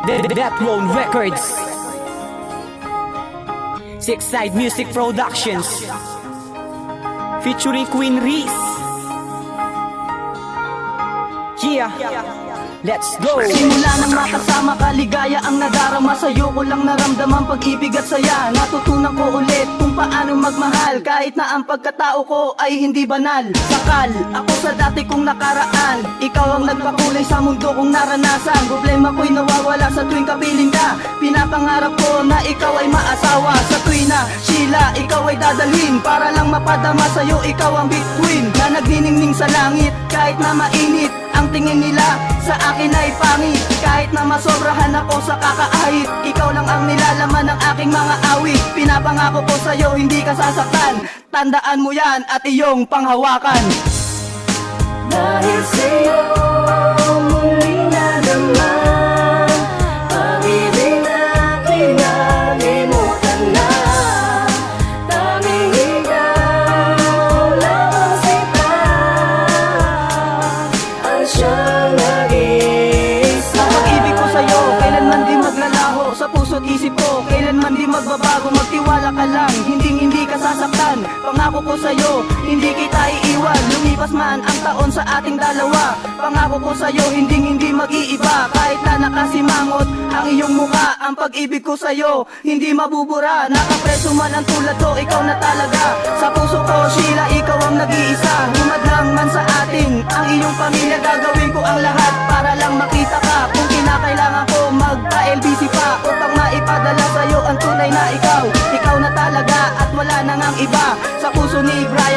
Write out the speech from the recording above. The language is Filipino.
Death Road Records, Six Side Music Productions, featuring Queen Reese. Yeah, let's go! Simula nang makasama ka, ligaya ang nadarama. Sa'yo ko lang naramdaman pag-ibig at saya. Natutunan ko ulit kung paano magmahal, kahit na ang pagkatao ko ay hindi banal. Sakal ako sa dati kong nakaraan, ikaw ang nagpakulay sa mundo kong naranasan. Problema ko'y nawawala sa tuwing kapiling ka. Pinapangarap ko na ikaw ay maasawa. Sa tuwing na Sheila, ikaw ay dadalhin, para lang mapadama sa'yo, ikaw ang bituin na nagniningning sa langit. Kahit na mainit ang tingin nila, sa akin ay pangit. Kahit na masobrahan ako sa kakaahit, ikaw lang ang nilalaman ng aking mga awit. Pinapangako ko sa'yo, hindi ka sasaktan. Tandaan mo yan at iyong panghawakan. Dahil sa'yo muling nalaman ang ibig na kinalimutan na. Tanging ikaw lang ang sita, ang siyang nag-iisa. Ang pag-ibig ko sa'yo kailanman di maglalaho, sa puso't isip ko kailanman di magbabago. Magtiwala ka lang, hindi ka sasaktan. Pangako ko sa'yo, hindi kita iiwan. Lumipas man ang taon sa ating dalawa, pangako ko sa'yo, hindi mag-iiba. Kahit na nakasimangot ang iyong mukha, ang pag-ibig ko sa'yo hindi mabubura. Nakapreso man ang tulad ko, ikaw na talaga. Sa puso ko, Sheila, ikaw ang nag-iisa. Humadlang man sa atin ang iyong pamilya, gagawin ko ang lahat para lang makita ka. Kung kinakailangan ko magpa-LBC pa, upang maipadala sa'yo ang tunay na ikaw. Ikaw na talaga at wala nang ang iba. Sa puso ni Brian